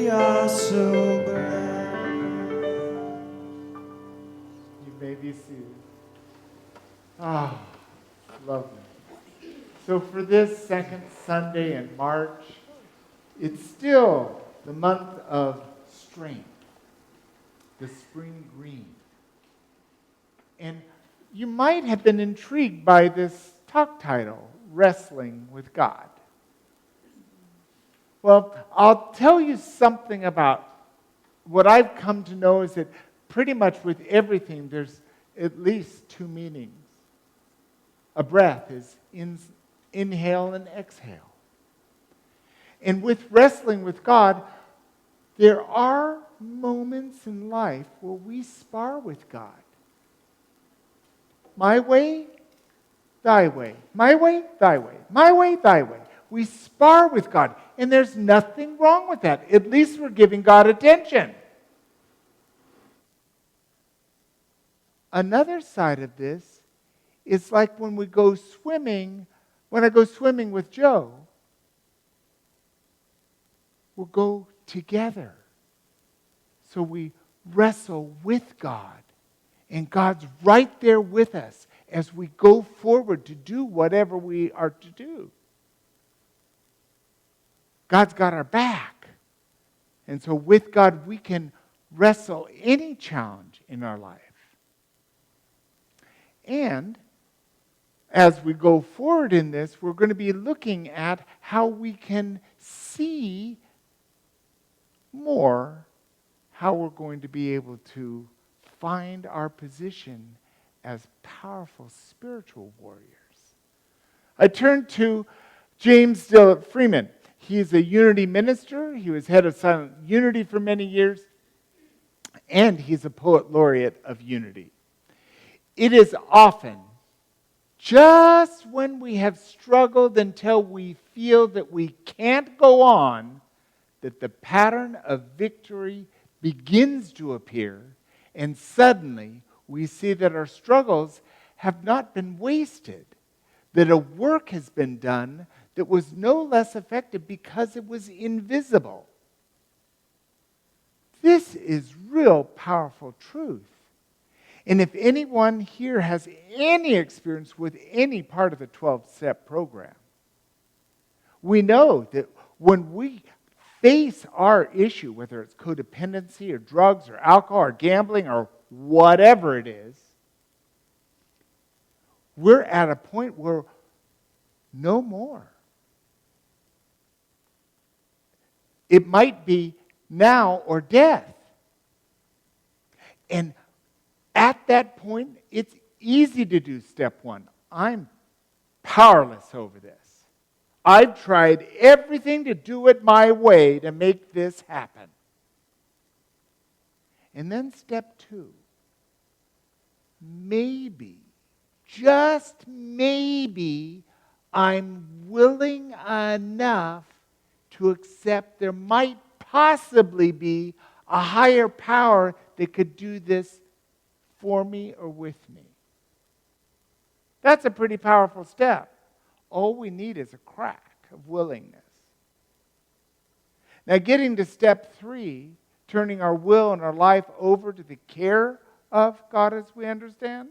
we are so glad. You may be seated. Ah, lovely. So for this second Sunday in March, it's still the month of strength, the spring green. And you might have been intrigued by this talk title, Wrestling with God. Well, I'll tell you something about what I've come to know is that pretty much with everything, there's at least two meanings. A breath is inhale and exhale. And with wrestling with God, there are moments in life where we spar with God. My way, thy way. My way, thy way. My way, thy way. We spar with God. And there's nothing wrong with that. At least we're giving God attention. Another side of this is like when we go swimming. When I go swimming with Joe, we'll go together. So we wrestle with God. And God's right there with us as we go forward to do whatever we are to do. God's got our back. And so with God, we can wrestle any challenge in our life. And as we go forward in this, we're going to be looking at how we can see more how we're going to be able to find our position as powerful spiritual warriors. I turn to James Freeman. He is a unity minister. He was head of Silent Unity for many years. And he's a poet laureate of unity. It is often just when we have struggled until we feel that we can't go on that the pattern of victory begins to appear, and suddenly we see that our struggles have not been wasted, that a work has been done that was no less effective because it was invisible. This is real powerful truth. And if anyone here has any experience with any part of the 12-step program, we know that when we face our issue, whether it's codependency or drugs or alcohol or gambling or whatever it is, we're at a point where no more. It might be now or death. And at that point, it's easy to do step one. I'm powerless over this. I've tried everything to do it my way to make this happen. And then step two. Maybe, just maybe, I'm willing enough to accept there might possibly be a higher power that could do this for me or with me. That's a pretty powerful step. All we need is a crack of willingness. Now, getting to step three, turning our will and our life over to the care of God as we understand,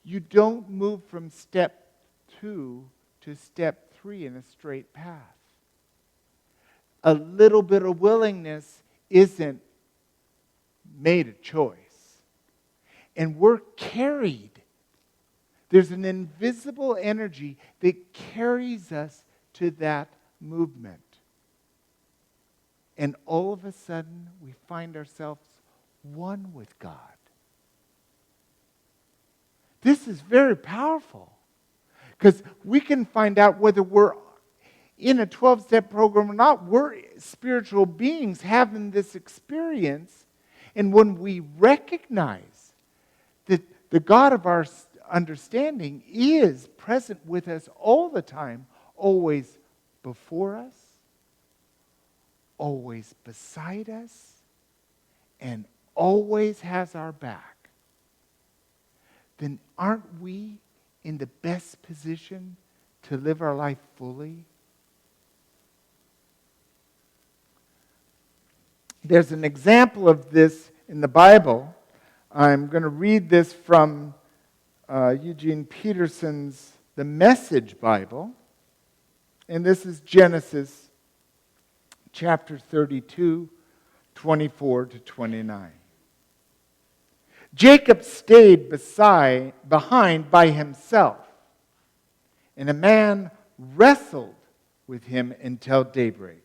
you don't move from step two to step three in a straight path. A little bit of willingness isn't made a choice. And we're carried. There's an invisible energy that carries us to that movement. And all of a sudden, we find ourselves one with God. This is very powerful. Because we can find out whether we're in a 12-step program or not. We're spiritual beings having this experience. And when we recognize that the God of our understanding is present with us all the time, always before us, always beside us, and always has our back, then aren't we in the best position to live our life fully? There's an example of this in the Bible. I'm going to read this from Eugene Peterson's The Message Bible. And this is Genesis chapter 32, 24 to 29. Jacob stayed behind by himself, and a man wrestled with him until daybreak.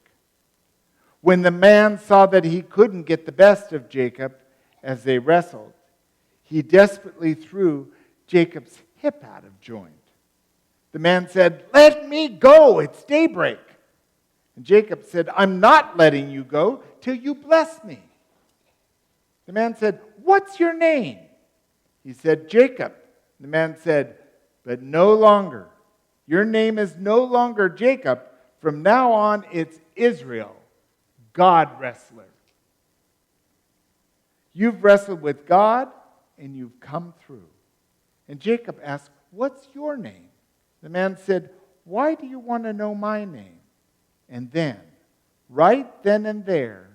When the man saw that he couldn't get the best of Jacob as they wrestled, he desperately threw Jacob's hip out of joint. The man said, "Let me go, it's daybreak." And Jacob said, "I'm not letting you go till you bless me." The man said, "What's your name?" He said, "Jacob." The man said, "But no longer. Your name is no longer Jacob. From now on, it's Israel, God wrestler. You've wrestled with God, and you've come through." And Jacob asked, "What's your name?" The man said, "Why do you want to know my name?" And then, right then and there,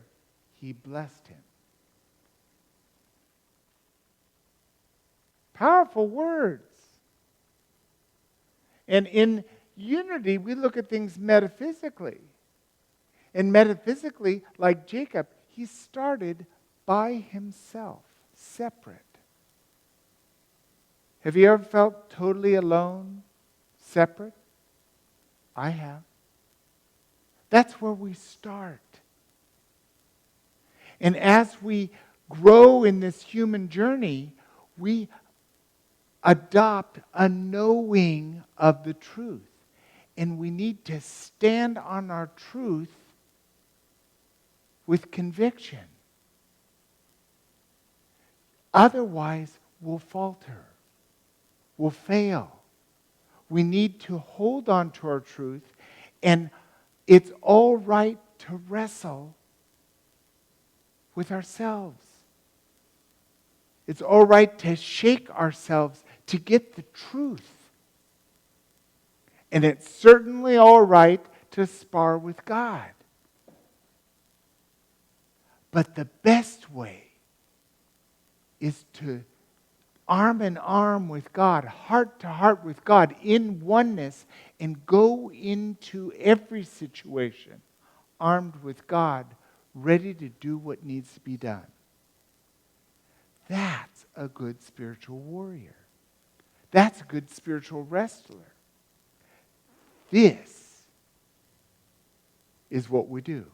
he blessed him. Powerful words. And in unity, we look at things metaphysically. And metaphysically, like Jacob, he started by himself, separate. Have you ever felt totally alone, separate? I have. That's where we start. And as we grow in this human journey, we adopt a knowing of the truth. And we need to stand on our truth with conviction. Otherwise, we'll falter. We'll fail. We need to hold on to our truth, and it's all right to wrestle with ourselves. It's all right to shake ourselves to get the truth. And it's certainly all right to spar with God. But the best way is to arm in arm with God, heart to heart with God, in oneness, and go into every situation armed with God, ready to do what needs to be done. That's a good spiritual warrior. That's a good spiritual wrestler. This is what we do.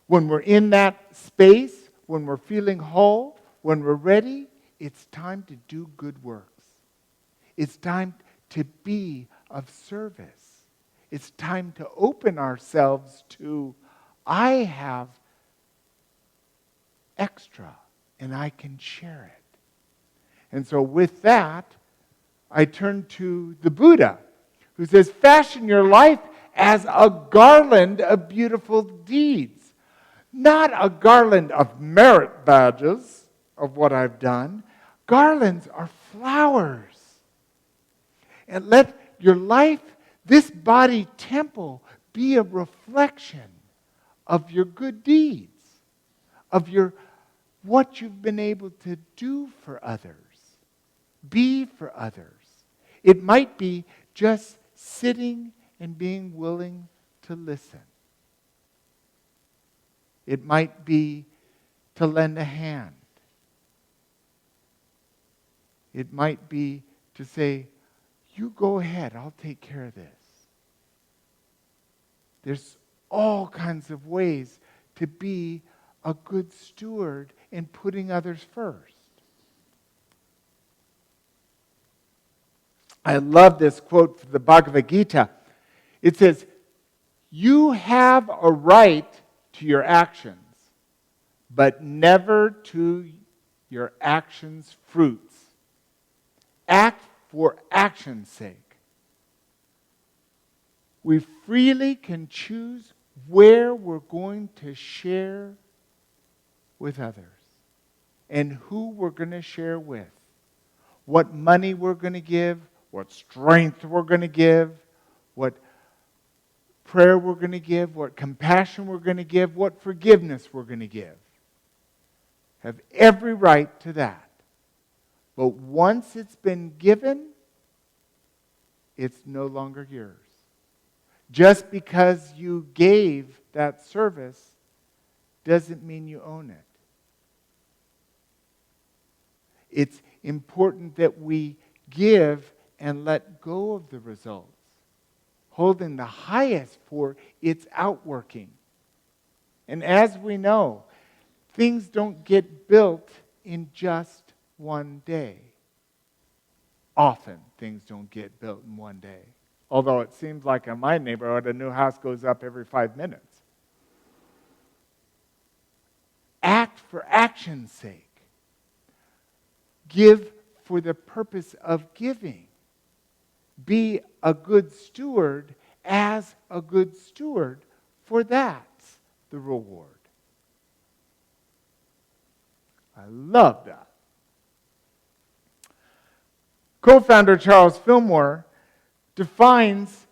When we're in that space, when we're feeling whole, when we're ready, it's time to do good works. It's time to be of service. It's time to open ourselves to, I have extra and I can share it. And so with that, I turn to the Buddha, who says, fashion your life as a garland of beautiful deeds. Not a garland of merit badges of what I've done. Garlands are flowers. And let your life, this body temple, be a reflection of your good deeds, of what you've been able to do for others, be for others. It might be just sitting and being willing to listen. It might be to lend a hand. It might be to say, you go ahead, I'll take care of this. There's all kinds of ways to be a good steward in putting others first. I love this quote from the Bhagavad Gita. It says, you have a right to your actions, but never to your actions' fruits. Act for action's sake. We freely can choose where we're going to share with others and who we're going to share with, what money we're going to give, what strength we're going to give, what prayer we're going to give, what compassion we're going to give, what forgiveness we're going to give. Have every right to that. But once it's been given, it's no longer yours. Just because you gave that service doesn't mean you own it. It's important that we give and let go of the results, holding the highest for its outworking. And as we know, things don't get built in just one day. Often, things don't get built in one day. Although it seems like in my neighborhood, a new house goes up every 5 minutes. Act for action's sake. Give for the purpose of giving. Be a good steward as a good steward, for that's the reward. I love that. Co-founder Charles Fillmore defines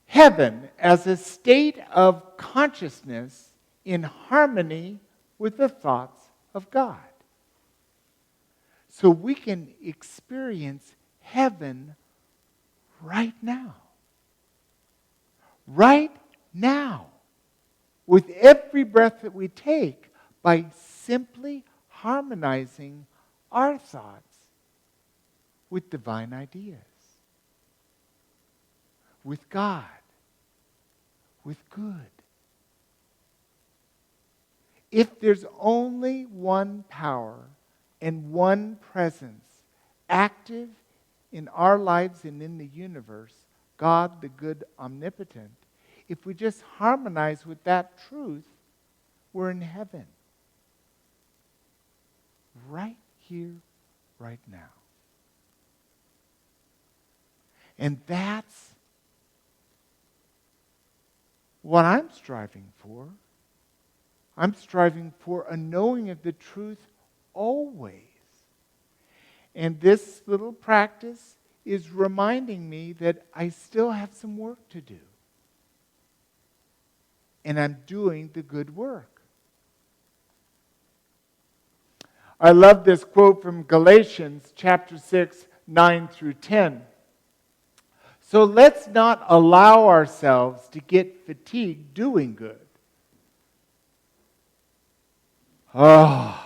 heaven as a state of consciousness in harmony with the thoughts of God. So we can experience heaven right now. Right now. With every breath that we take, by simply harmonizing our thoughts with divine ideas, with God, with good. If there's only one power and one presence active in our lives and in the universe, God, the good omnipotent, if we just harmonize with that truth, we're in heaven. Right here, right now. And that's what I'm striving for. I'm striving for a knowing of the truth always. And this little practice is reminding me that I still have some work to do. And I'm doing the good work. I love this quote from Galatians chapter 6, 9 through 10. So let's not allow ourselves to get fatigued doing good. Oh,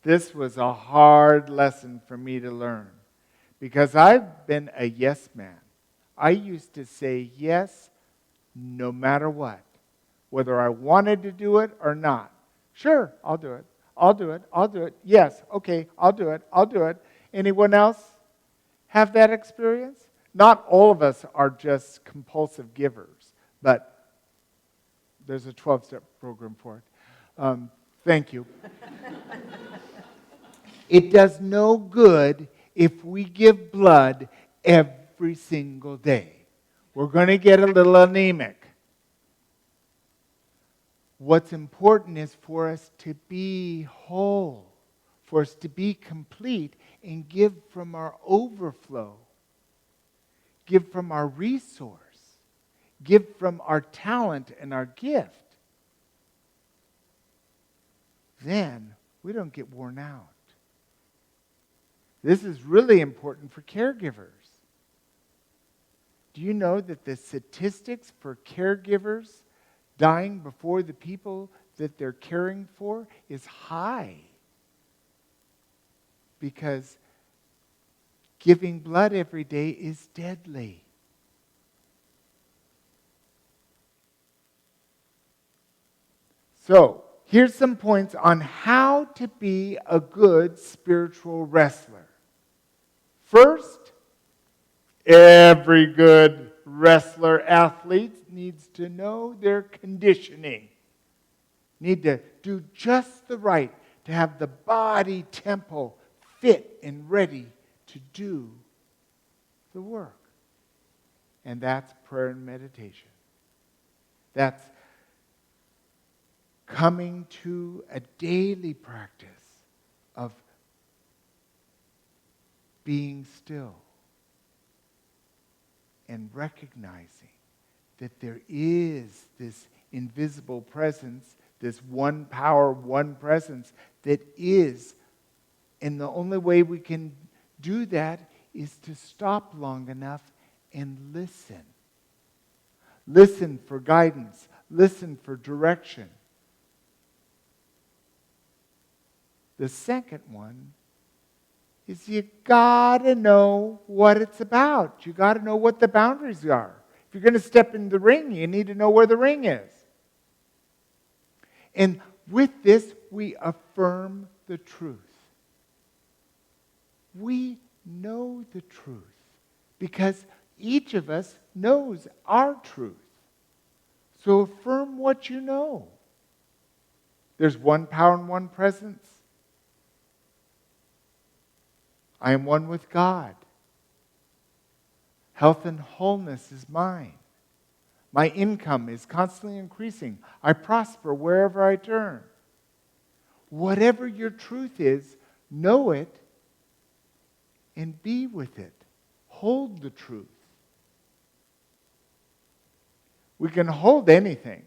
this was a hard lesson for me to learn because I've been a yes man. I used to say yes no matter what, whether I wanted to do it or not. Sure, I'll do it. I'll do it. I'll do it. Yes, okay, I'll do it. I'll do it. Anyone else have that experience? Not all of us are just compulsive givers, but there's a 12-step program for it. Thank you. It does no good if we give blood every single day. We're going to get a little anemic. What's important is for us to be whole, for us to be complete and give from our overflow, give from our resource, give from our talent and our gift. Then we don't get worn out. This is really important for caregivers. Do you know that the statistics for caregivers dying before the people that they're caring for is high? Because giving blood every day is deadly. So, here's some points on how to be a good spiritual wrestler. First, every good wrestler, athlete needs to know their conditioning. Need to do just the right to have the body tempo fit and ready to do the work. And that's prayer and meditation. That's coming to a daily practice of being still and recognizing that there is this invisible presence, this one power, one presence that is. And the only way we can do that is to stop long enough and listen. Listen for guidance. Listen for direction. The second one is you got to know what it's about. You got to know what the boundaries are. If you're going to step in the ring, you need to know where the ring is. And with this, we affirm the truth. We know the truth because each of us knows our truth. So affirm what you know. There's one power and one presence. I am one with God. Health and wholeness is mine. My income is constantly increasing. I prosper wherever I turn. Whatever your truth is, know it and be with it. Hold the truth. We can hold anything.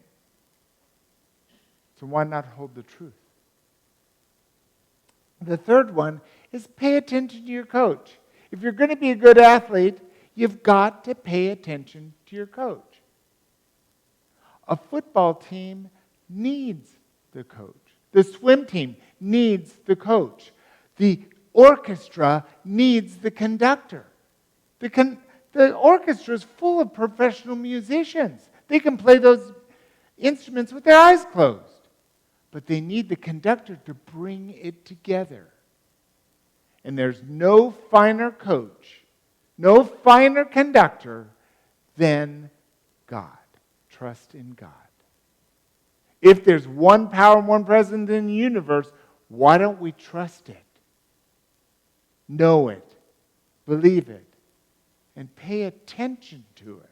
So why not hold the truth? The third one is pay attention to your coach. If you're going to be a good athlete, you've got to pay attention to your coach. A football team needs the coach. The swim team needs the coach. The orchestra needs the conductor. The orchestra is full of professional musicians. They can play those instruments with their eyes closed. But they need the conductor to bring it together. And there's no finer coach, no finer conductor than God. Trust in God. If there's one power and one presence in the universe, why don't we trust it? Know it, believe it, and pay attention to it.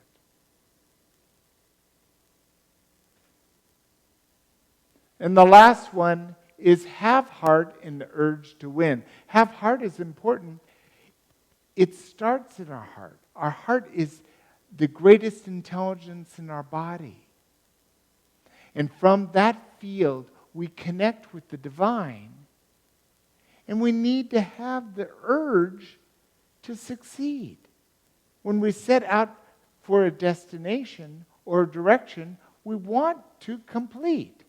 And the last one is have heart in the urge to win. Have heart is important. It starts in our heart. Our heart is the greatest intelligence in our body. And from that field, we connect with the divine. And we need to have the urge to succeed. When we set out for a destination or a direction, we want to complete.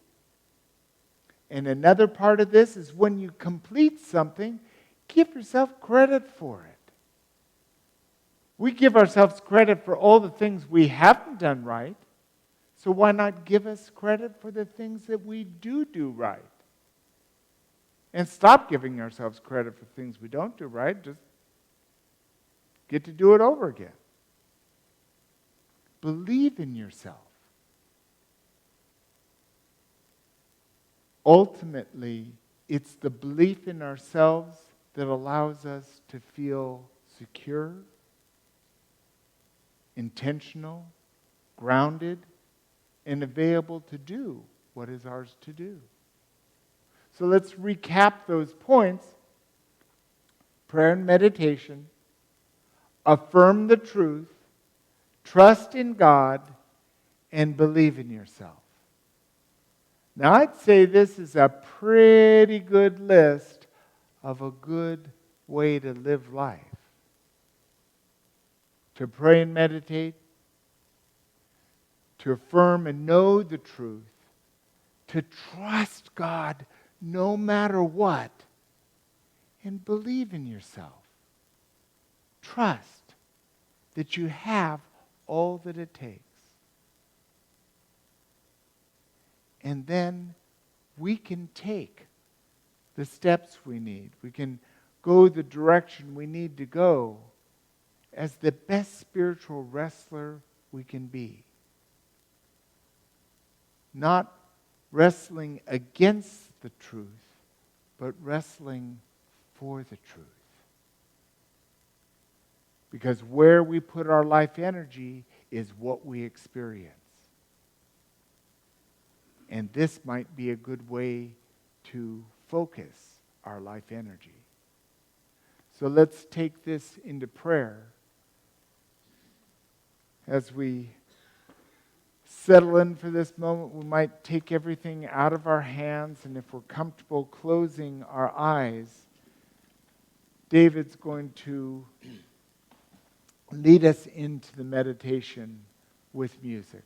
And another part of this is when you complete something, give yourself credit for it. We give ourselves credit for all the things we haven't done right, so why not give us credit for the things that we do right? And stop giving ourselves credit for things we don't do right, just get to do it over again. Believe in yourself. Ultimately, it's the belief in ourselves that allows us to feel secure, intentional, grounded, and available to do what is ours to do. So let's recap those points. Prayer and meditation, affirm the truth, trust in God, and believe in yourself. Now, I'd say this is a pretty good list of a good way to live life. To pray and meditate, to affirm and know the truth, to trust God no matter what, and believe in yourself. Trust that you have all that it takes. And then we can take the steps we need. We can go the direction we need to go as the best spiritual wrestler we can be. Not wrestling against the truth, but wrestling for the truth. Because where we put our life energy is what we experience. And this might be a good way to focus our life energy. So let's take this into prayer as we settle in for this moment, we might take everything out of our hands, and if we're comfortable closing our eyes, David's going to lead us into the meditation with music.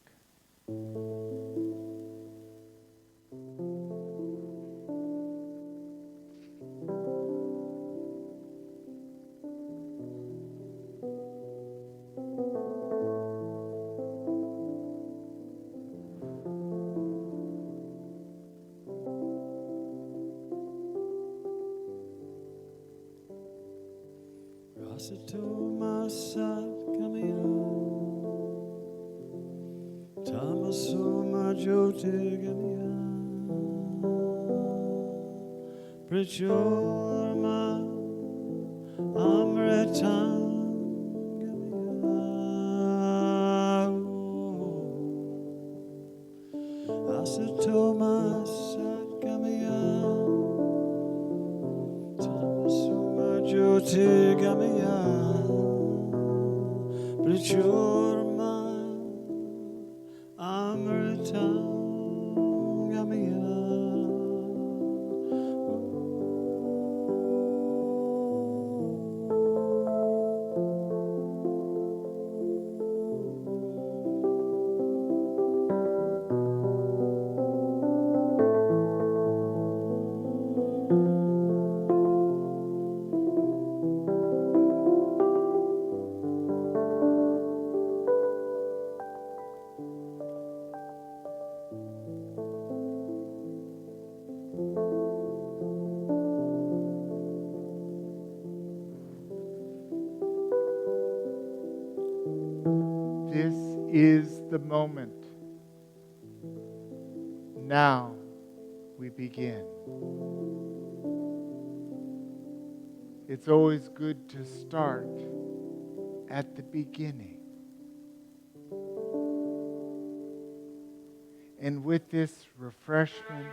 This is the moment. Now we begin. It's always good to start at the beginning. And with this refreshment,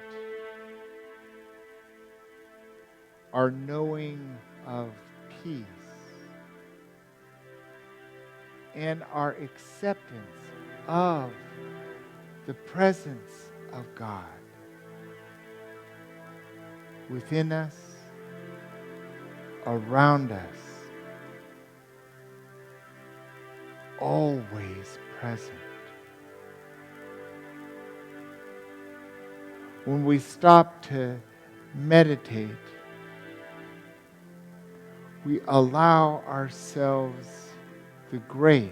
our knowing of peace, and our acceptance of the presence of God within us, around us, always present. When we stop to meditate, we allow ourselves the grace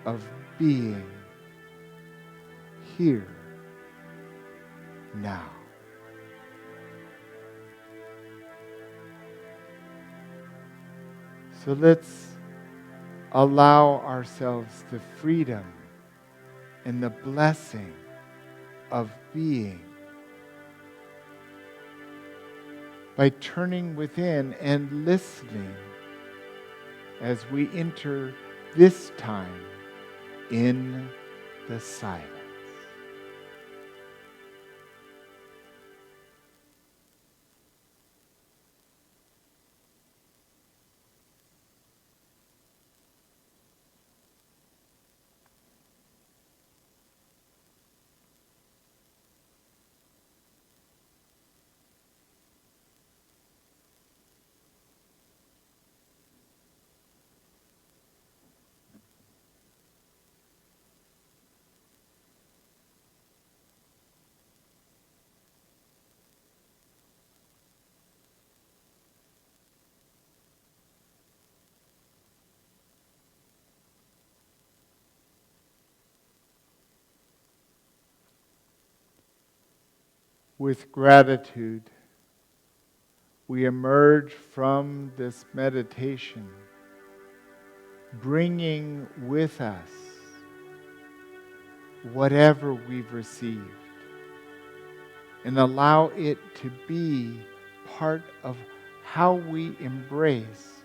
of being here now. So let's allow ourselves the freedom and the blessing of being by turning within and listening as we enter this time in the silence. With gratitude, we emerge from this meditation, bringing with us whatever we've received, and allow it to be part of how we embrace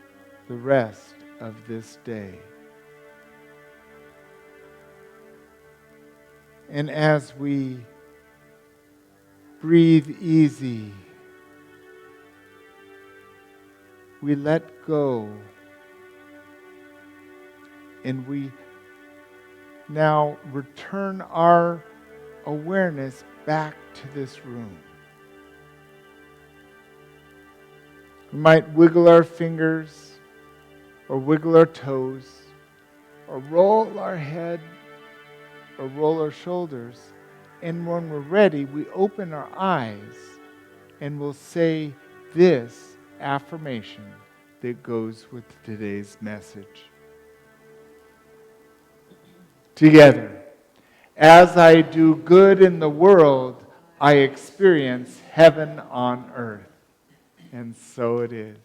the rest of this day. And as we breathe easy, we let go and we now return our awareness back to this room. We might wiggle our fingers, or wiggle our toes, or roll our head, or roll our shoulders. And when we're ready, we open our eyes and we'll say this affirmation that goes with today's message. Together, as I do good in the world, I experience heaven on earth. And so it is.